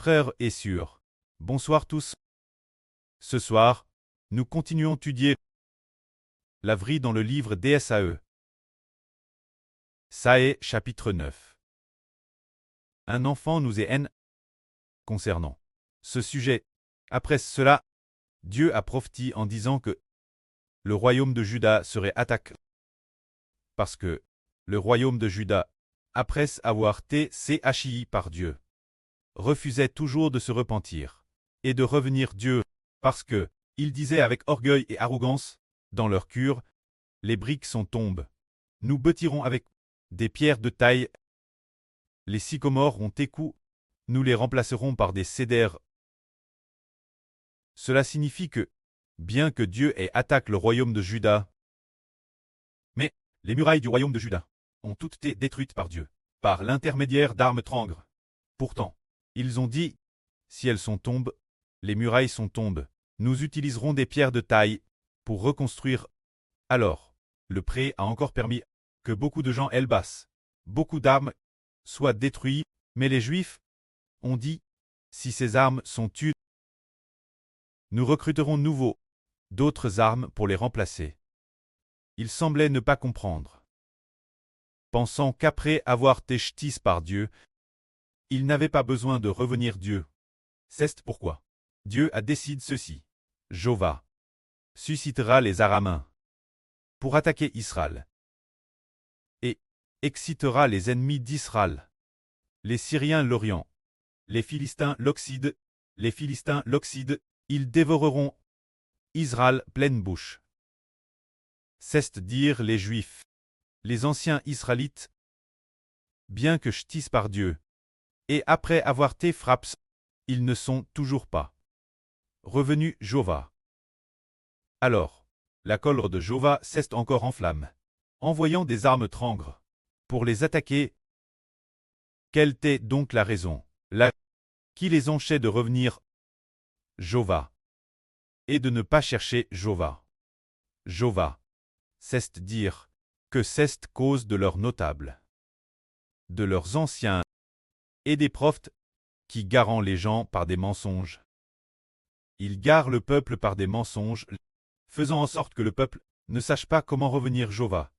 frères et sœurs, bonsoir tous. Ce soir, nous continuons d'étudier la vie dans le livre d'Ésaïe. Saë chapitre 9. Un enfant nous est haine concernant ce sujet. Après cela, Dieu a prophétisé en disant que le royaume de Juda serait attaqué parce que le royaume de Juda, après avoir été haï par Dieu, refusait toujours de se repentir et de revenir Dieu, parce que ils disaient avec orgueil et arrogance dans leur cœur, les briques sont tombes. Nous bâtirons avec des pierres de taille. Les sycomores ont écou, nous les remplacerons par des cédères. Cela signifie que, bien que Dieu ait attaqué le royaume de Juda, mais les murailles du royaume de Juda ont toutes été détruites par Dieu, par l'intermédiaire d'armes trangres. Pourtant, ils ont dit, si elles sont tombes, les murailles sont tombes, nous utiliserons des pierres de taille pour reconstruire. Alors, le pré a encore permis que beaucoup de gens basses, beaucoup d'armes soient détruites, mais les Juifs ont dit, si ces armes sont tues, nous recruterons nouveau d'autres armes pour les remplacer. Ils semblaient ne pas comprendre, pensant qu'après avoir été châtiés par Dieu, ils n'avaient pas besoin de revenir Dieu. C'est pourquoi Dieu a décidé ceci. Jéhovah suscitera les Araméens pour attaquer Israël et excitera les ennemis d'Israël. Les Syriens l'Orient, les Philistins l'Occident, ils dévoreront Israël pleine bouche. C'est-à-dire les Juifs, les anciens Israélites, bien que châtiés par Dieu, et après avoir été frappés, ils ne sont toujours pas revenus Jéhovah. Alors, la colère de Jéhovah s'est encore en flamme, envoyant des armes trangres pour les attaquer. Quelle était donc la raison, qui les empêchait de revenir Jéhovah et de ne pas chercher Jéhovah? Jéhovah, c'est dire que c'est cause de leurs notables, de leurs anciens et des prophètes qui garent les gens par des mensonges. Ils garent le peuple par des mensonges, faisant en sorte que le peuple ne sache pas comment revenir Jéhovah.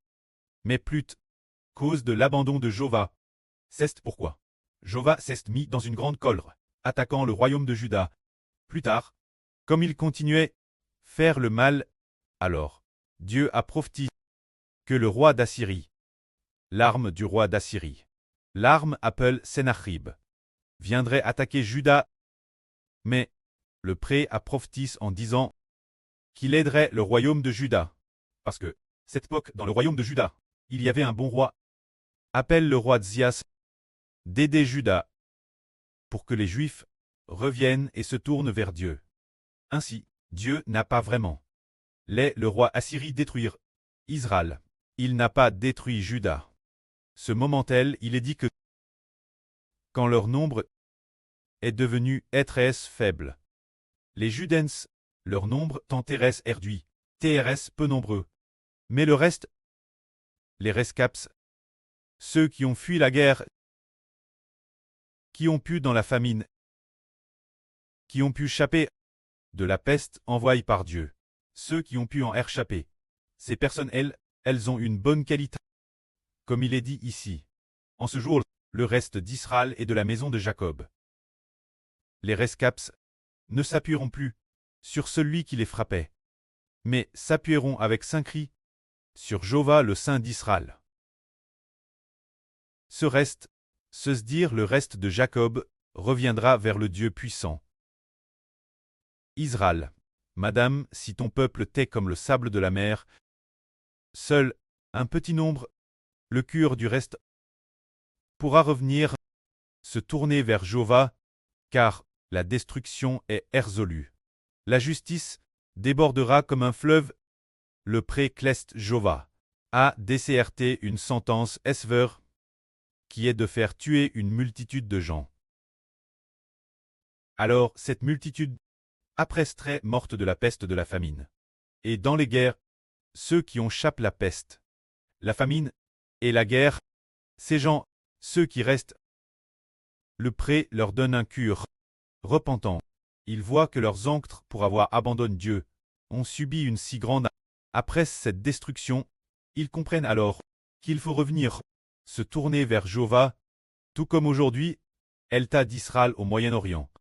Mais plutôt, cause de l'abandon de Jéhovah. C'est pourquoi Jéhovah s'est mis dans une grande colère, attaquant le royaume de Juda. Plus tard, comme il continuait faire le mal, alors Dieu a prophétisé que le roi d'Assyrie, l'arme du roi d'Assyrie, l'arme appelée Sennachérib, viendrait attaquer Juda. Mais le pré a prophétisé en disant qu'il aiderait le royaume de Juda, parce que, cette époque dans le royaume de Juda, il y avait un bon roi, appelle le roi Zias, d'aider Juda, pour que les Juifs reviennent et se tournent vers Dieu. Ainsi, Dieu n'a pas vraiment le roi Assyrie détruire Israël. Il n'a pas détruit Juda. Ce moment-là, il est dit que quand leur nombre est devenu très faible, les Judens, leur nombre tant TRS réduit, TRS peu nombreux. Mais le reste, les rescaps, ceux qui ont fui la guerre, qui ont pu dans la famine, qui ont pu échapper de la peste envoyée par Dieu, ceux qui ont pu en échapper, ces personnes, elles ont une bonne qualité. Comme il est dit ici, en ce jour, le reste d'Israël et de la maison de Jacob. Les rescaps ne s'appuieront plus sur celui qui les frappait, mais s'appuieront avec saint cri sur Jéhovah le Saint d'Israël. Ce reste, se dire le reste de Jacob, reviendra vers le Dieu puissant. Israël, Madame, si ton peuple t'est comme le sable de la mer, seul, un petit nombre, le cœur du reste, pourra revenir, se tourner vers Jéhovah, car la destruction est résolue. La justice débordera comme un fleuve. Le pré cleste Jéhovah a décerté une sentence sévère, qui est de faire tuer une multitude de gens. Alors cette multitude, après serait morte de la peste de la famine. Et dans les guerres, ceux qui ont échappé la peste, la famine et la guerre, ces gens, ceux qui restent, le pré leur donne un cure Repentant, ils voient que leurs ancêtres, pour avoir abandonné Dieu, ont subi une si grande. Après cette destruction, ils comprennent alors qu'il faut revenir, se tourner vers Jéhovah, tout comme aujourd'hui, l'État d'Israël au Moyen-Orient.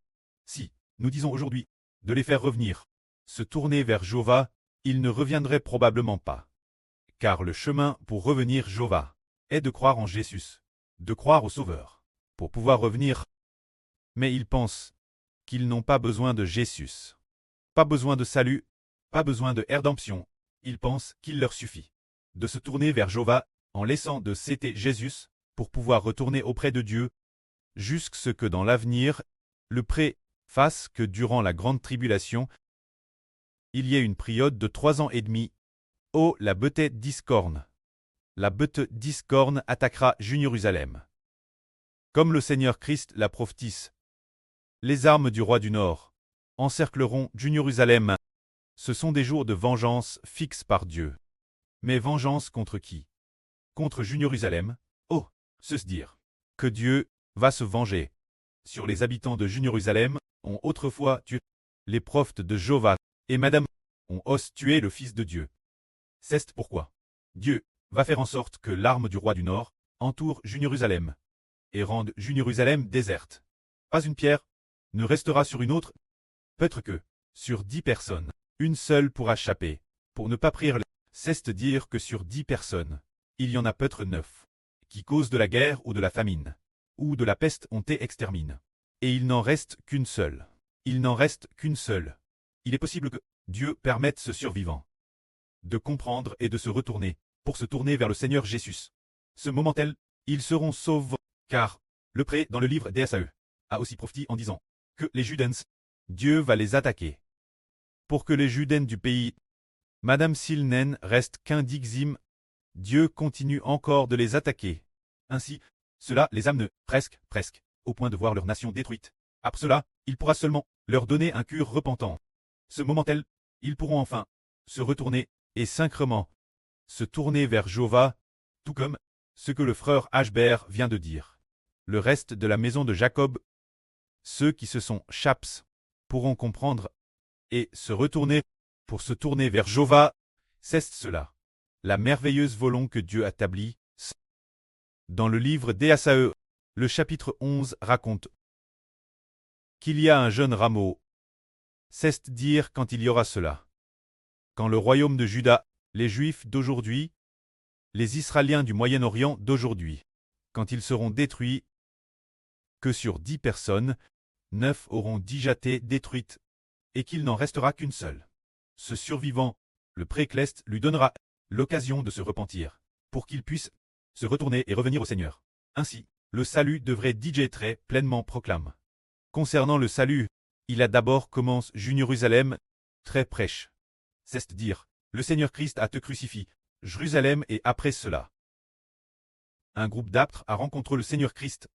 Si, nous disons aujourd'hui, de les faire revenir, se tourner vers Jéhovah, ils ne reviendraient probablement pas. Car le chemin pour revenir Jéhovah est de croire en Jésus, de croire au Sauveur, pour pouvoir revenir. Mais ils pensent qu'ils n'ont pas besoin de Jésus, pas besoin de salut, pas besoin de rédemption. Ils pensent qu'il leur suffit de se tourner vers Jéhovah en laissant de citer Jésus pour pouvoir retourner auprès de Dieu, jusqu'à ce que dans l'avenir, le pré fasse que durant la grande tribulation, il y ait une période de 3 ans et demi. Oh, la bête discorne! La bête discorne attaquera Jérusalem. Comme le Seigneur Christ l'a prophétisé. Les armes du roi du Nord encercleront Jérusalem. Ce sont des jours de vengeance fixes par Dieu. Mais vengeance contre qui? Contre Jérusalem? Oh, se dire que Dieu va se venger sur les habitants de Jérusalem ont autrefois tué les prophètes de Jéhovah, et Madame ont osé tuer le Fils de Dieu. C'est pourquoi Dieu va faire en sorte que l'arme du roi du Nord entoure Jérusalem et rende Jérusalem déserte. Pas une pierre ne restera sur une autre, peut-être que, sur 10 personnes, une seule pourra échapper, pour ne pas prier. C'est dire que sur 10 personnes, il y en a peut-être 9, qui causent de la guerre ou de la famine, ou de la peste ont été exterminés. Et il n'en reste qu'une seule. Il n'en reste qu'une seule. Il est possible que Dieu permette ce survivant de comprendre et de se retourner, pour se tourner vers le Seigneur Jésus. Ce moment-tel, ils seront sauvés, car le pré dans le livre d'Ésaïe a aussi prophétisé en disant que les Judains, Dieu va les attaquer. Pour que les Judains du pays, Madame Silnen reste qu'un dixime, Dieu continue encore de les attaquer. Ainsi, cela les amène presque, au point de voir leur nation détruite. Après cela, il pourra seulement leur donner un cœur repentant. Ce moment-tel, ils pourront enfin se retourner et sincèrement se tourner vers Jéhovah, tout comme ce que le frère Ashbert vient de dire. Le reste de la maison de Jacob, ceux qui se sont chaps, pourront comprendre et se retourner pour se tourner vers Jéhovah. C'est cela, la merveilleuse volonté que Dieu établit. Dans le livre d'Ésaïe, le chapitre 11 raconte qu'il y a un jeune rameau. C'est dire quand il y aura cela. Quand le royaume de Juda, les Juifs d'aujourd'hui, les Israéliens du Moyen-Orient d'aujourd'hui, quand ils seront détruits, que sur 10 personnes, 9 auront déjà été détruites, et qu'il n'en restera qu'une seule. Ce survivant, le précleste, lui donnera l'occasion de se repentir, pour qu'il puisse se retourner et revenir au Seigneur. Ainsi, le salut devrait être pleinement proclamé. Concernant le salut, il a d'abord commencé Jérusalem, très prêche. C'est dire, le Seigneur Christ a te crucifié, Jérusalem, et après cela. Un groupe d'apôtres a rencontré le Seigneur Christ.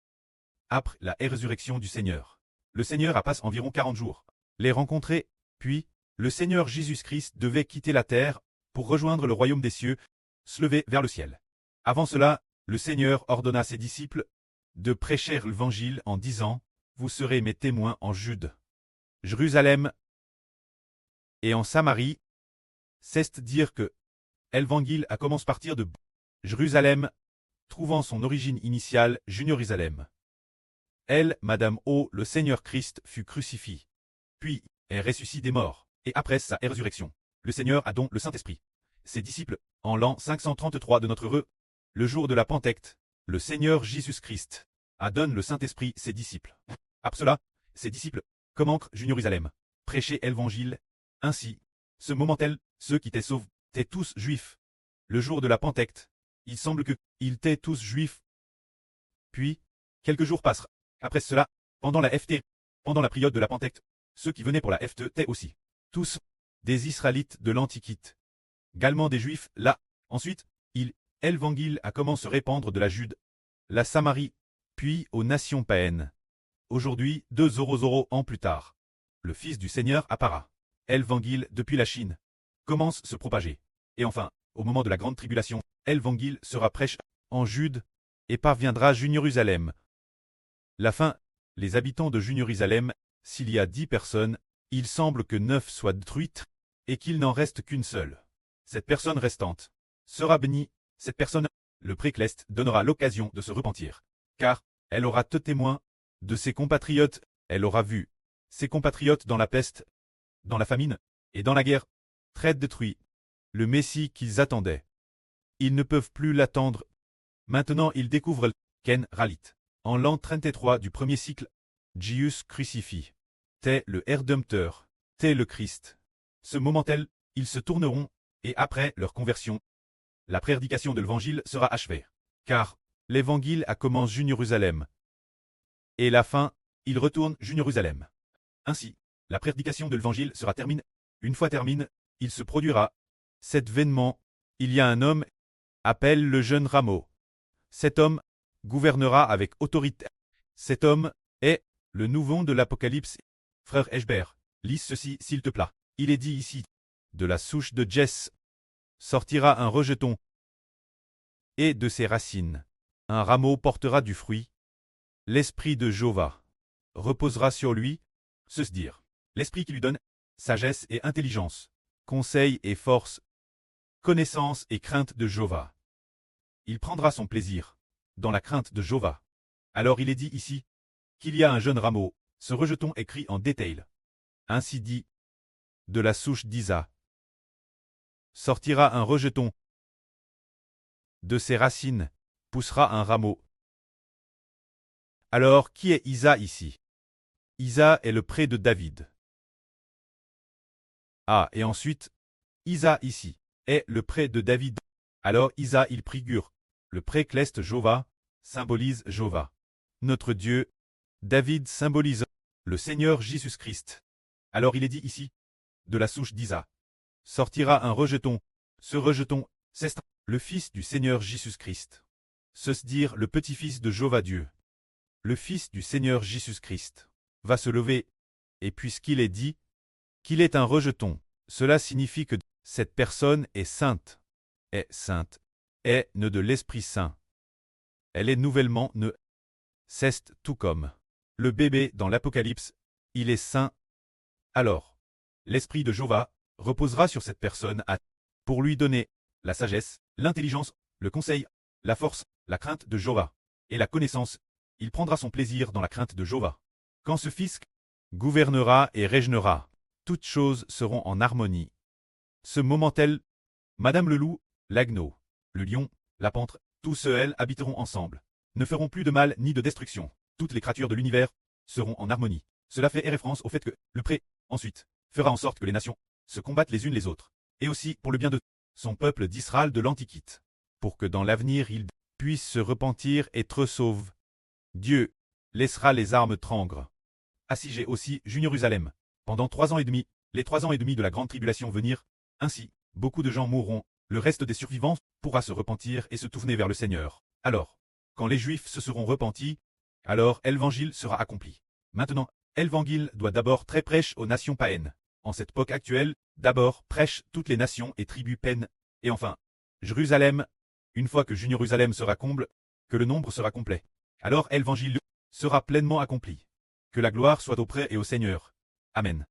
Après la résurrection du Seigneur, le Seigneur a passé environ 40 jours. Les rencontrer, puis, le Seigneur Jésus-Christ devait quitter la terre pour rejoindre le royaume des cieux, se lever vers le ciel. Avant cela, le Seigneur ordonna à ses disciples de prêcher l'évangile en disant, vous serez mes témoins en Jude, Jérusalem et en Samarie. C'est dire que l'évangile a commencé à partir de Jérusalem, trouvant son origine initiale Jérusalem. Madame O, le Seigneur Christ fut crucifié, puis est ressuscité des morts, et après sa résurrection, le Seigneur a donc le Saint-Esprit. Ses disciples, en l'an 533 de notre heureux, le jour de la Pentecôte, le Seigneur Jésus-Christ a donné le Saint-Esprit ses disciples. Après cela, ses disciples commencent Jérusalem, prêcher l'évangile. Ainsi, ce moment-tel, ceux qui étaient sauvés étaient tous juifs. Le jour de la Pentecôte, il semble que ils étaient tous juifs. Puis, quelques jours passent. Après cela, pendant la FT, pendant la période de la Pentecôte, ceux qui venaient pour la FT étaient aussi tous des Israélites de l'Antiquité. Également des Juifs, là. Ensuite, l'évangile a commencé à se répandre de la Jude, la Samarie, puis aux nations païennes. Aujourd'hui, 200 ans plus tard, le Fils du Seigneur apparaît. L'évangile depuis la Chine commence à se propager. Et enfin, au moment de la grande tribulation, l'évangile sera prêché en Jude et parviendra à Jérusalem. La fin, les habitants de Jérusalem s'il y a 10 personnes, il semble que 9 soient détruites, et qu'il n'en reste qu'une seule. Cette personne restante sera bénie, cette personne, le précleste, donnera l'occasion de se repentir, car elle aura été témoin de ses compatriotes, elle aura vu ses compatriotes dans la peste, dans la famine, et dans la guerre, très détruits, le Messie qu'ils attendaient. Ils ne peuvent plus l'attendre. Maintenant ils découvrent Ken Ralit. En l'an 33 du premier cycle, Jésus crucifie. T'es le Rédempteur, t'es le Christ. Ce moment tel, ils se tourneront, et après leur conversion, la prédication de l'évangile sera achevée. Car l'évangile a commencé Jérusalem. Et la fin, il retourne Jérusalem. Ainsi, la prédication de l'évangile sera terminée. Une fois termine, il se produira cet événement. Il y a un homme, appelle le jeune Rameau. Cet homme gouvernera avec autorité. Cet homme est le nouveau de l'Apocalypse. Frère Eschber, lis ceci s'il te plaît. Il est dit ici, de la souche de Jess sortira un rejeton, et de ses racines, un rameau portera du fruit. L'esprit de Jéhovah reposera sur lui, se dire, l'esprit qui lui donne sagesse et intelligence, conseil et force, connaissance et crainte de Jéhovah. Il prendra son plaisir dans la crainte de Jéhovah. Alors il est dit ici qu'il y a un jeune rameau, ce rejeton écrit en détail. Ainsi dit, de la souche d'Isa sortira un rejeton, de ses racines poussera un rameau. Alors qui est Isa ici? Isa est le pré de David. Ah, et ensuite, Isa ici est le pré de David. Alors Isa il figure. Le précleste Jéhovah symbolise Jéhovah. Notre Dieu, David symbolise le Seigneur Jésus-Christ. Alors il est dit ici, de la souche d'Isa sortira un rejeton. Ce rejeton, c'est le fils du Seigneur Jésus-Christ. Se dire le petit-fils de Jéhovah Dieu. Le fils du Seigneur Jésus-Christ va se lever, et puisqu'il est dit qu'il est un rejeton, cela signifie que cette personne est sainte, est née de l'Esprit Saint. Elle est nouvellement née. C'est tout comme le bébé dans l'Apocalypse, il est saint. Alors, l'Esprit de Jéhovah reposera sur cette personne pour lui donner la sagesse, l'intelligence, le conseil, la force, la crainte de Jéhovah, et la connaissance. Il prendra son plaisir dans la crainte de Jéhovah. Quand ce fils gouvernera et régnera, toutes choses seront en harmonie. Ce moment tel, Madame le loup, l'agneau, le lion, la panthère, tous ceux habiteront ensemble, ne feront plus de mal ni de destruction. Toutes les créatures de l'univers seront en harmonie. Cela fait référence au fait que le pré, ensuite, fera en sorte que les nations se combattent les unes les autres, et aussi pour le bien de son peuple d'Israël de l'Antiquité, pour que dans l'avenir ils puissent se repentir et être sauvés. Dieu laissera les armes trembler. Assiégé aussi Jérusalem. Pendant 3 ans et demi, les 3 ans et demi de la grande tribulation venir, ainsi, beaucoup de gens mourront, le reste des survivants pourra se repentir et se tourner vers le Seigneur. Alors, quand les Juifs se seront repentis, alors l'évangile sera accompli. Maintenant, l'évangile doit d'abord très prêche aux nations païennes. En cette époque actuelle, d'abord prêche toutes les nations et tribus païennes, et enfin, Jérusalem, une fois que Jérusalem sera comble, que le nombre sera complet. Alors l'évangile sera pleinement accompli. Que la gloire soit auprès et au Seigneur. Amen.